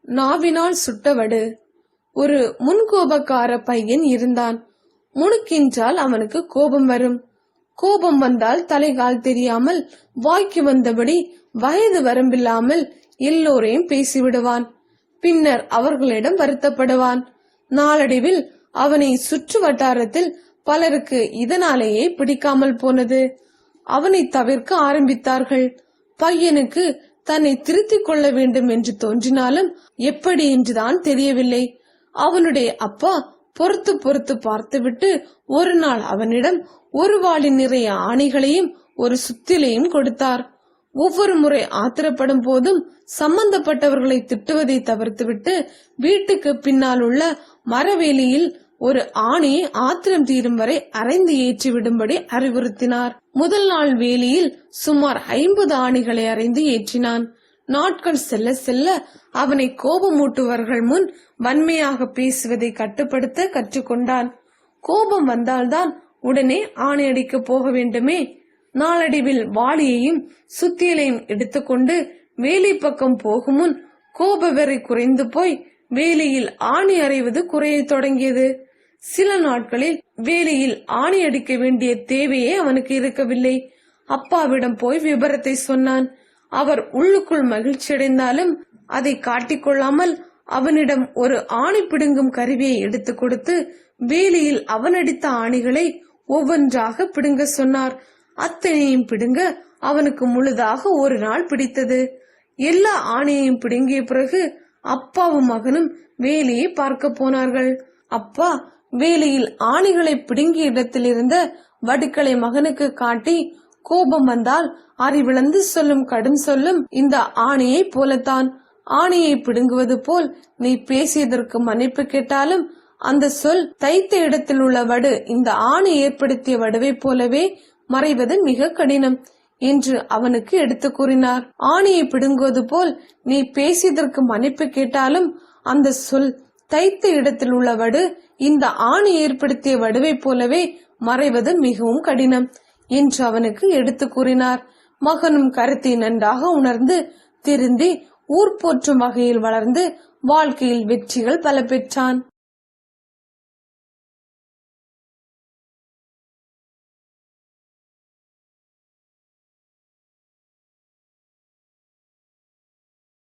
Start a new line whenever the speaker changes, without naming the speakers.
நாவினால் சுட்டவடு. ஒரு முன்கோபக்கார பையன் இருந்தான். முணுக்கின்றால் அவனுக்கு கோபம் வரும். கோபம் வந்தால் தலைகால் தெரியாமல் வாய்க்கு வந்தபடி வயது வரம்பில்லாமல் எல்லோரையும் பேசிவிடுவான். பின்னர் அவர்களிடம் வருத்தப்படுவான். நாளடைவில் அவனை சுற்று வட்டாரத்தில் பலருக்கு இதனாலேயே பிடிக்காமல் போனது. அவனை தவிர்க்க ஆரம்பித்தார்கள். பையனுக்கு தன்னை திருத்திக் கொள்ள வேண்டும் என்று தோன்றினாலும் எப்படி என்றுதான் தெரியவில்லை. அவனுடைய அப்பா பொறுத்து பொறுத்து பார்த்துவிட்டு ஒரு நாள் அவனிடம் ஒரு வாளி நிறைய ஆணிகளையும் ஒரு சுத்திலையும் கொடுத்தார். ஒவ்வொரு முறை ஆத்திரப்படும் போதும் சம்பந்தப்பட்டவர்களை திட்டுவதை தவிர்த்துவிட்டு வீட்டுக்கு பின்னால் உள்ள மரவேலியில் ஒரு ஆணியை ஆத்திரம் தீரும் வரை அரைந்து ஏற்றி விடும்படி அறிவுறுத்தினார். முதல் நாள் வேலியில் சுமார் 50 ஆணிகளை அரைந்து ஏற்றினான். நாட்கள் செல்ல செல்ல அவனை கோபமூட்டுவர்கள் முன் வன்மையாக பேசுவதை கட்டுப்படுத்த கற்றுக்கொண்டான். கோபம் வந்தால்தான் உடனே ஆணை அடிக்க போக வேண்டுமே. நாளடைவில் வாளியையும் சுத்தியலையும் எடுத்துக்கொண்டு வேலி பக்கம் போகும் முன் கோப வெறி குறைந்து போய் வேலியில் ஆணி அறைவது குறைய தொடங்கியது. சில நாட்களில் வேலியில் ஆணி அடிக்க வேண்டிய தேவையே அவனுக்கு இருக்கவில்லை. அப்பாவிடம் போய் விபரத்தை சொன்னான். அவர் உள்ளுக்குள் மகிழ்ச்சியடைந்தாலும் அதை காட்டிக்கொள்ளாமல் அவனிடம் ஒரு ஆணி பிடுங்கும் கருவியை எடுத்து கொடுத்து வேலியில் அவன் அடித்த ஆணிகளை ஒவ்வொன்றாக பிடுங்க சொன்னார். அத்தனையும் பிடுங்க அவனுக்கு முழுதாக ஒரு நாள் பிடித்தது. எல்லா ஆணையையும் பிடுங்கிய பிறகு அப்பாவும் மகனும் வேலியை பார்க்க போனார்கள். அப்பா வேலியில் ஆணிகளை பிடுங்கிய இடத்தில் இருந்த வடுக்களை மகனுக்கு காட்டி, கோபம் வந்தால் அறிவிழந்து சொல்லும் கடும் சொல்லும் இந்த ஆணையை போலத்தான். ஆணையை பிடுங்குவது போல் நீ பேசியதற்கு மன்னிப்பு கேட்டாலும் அந்த சொல் தைத்த இடத்தில் உள்ள வடு இந்த ஆணை ஏற்படுத்திய வடுவை போலவே மறைவது மிக கடினம் என்று அவனுக்கு எடுத்து கூறினார். ஆணையை பிடுங்குவது போல் நீ பேசியதற்கு மன்னிப்பு கேட்டாலும் அந்த சொல் தைத்த இடத்தில் உள்ள வடு இந்த ஆணை ஏற்படுத்திய வடுவை போலவே மறைவது மிகவும் கடினம் என்று அவனுக்கு எடுத்து கூறினார். மகனும் கருத்தை நன்றாக உணர்ந்து திருந்தி ஊர் போற்றும் வகையில் வளர்ந்து வாழ்க்கையில் வெற்றிகள் பல பெற்றான்.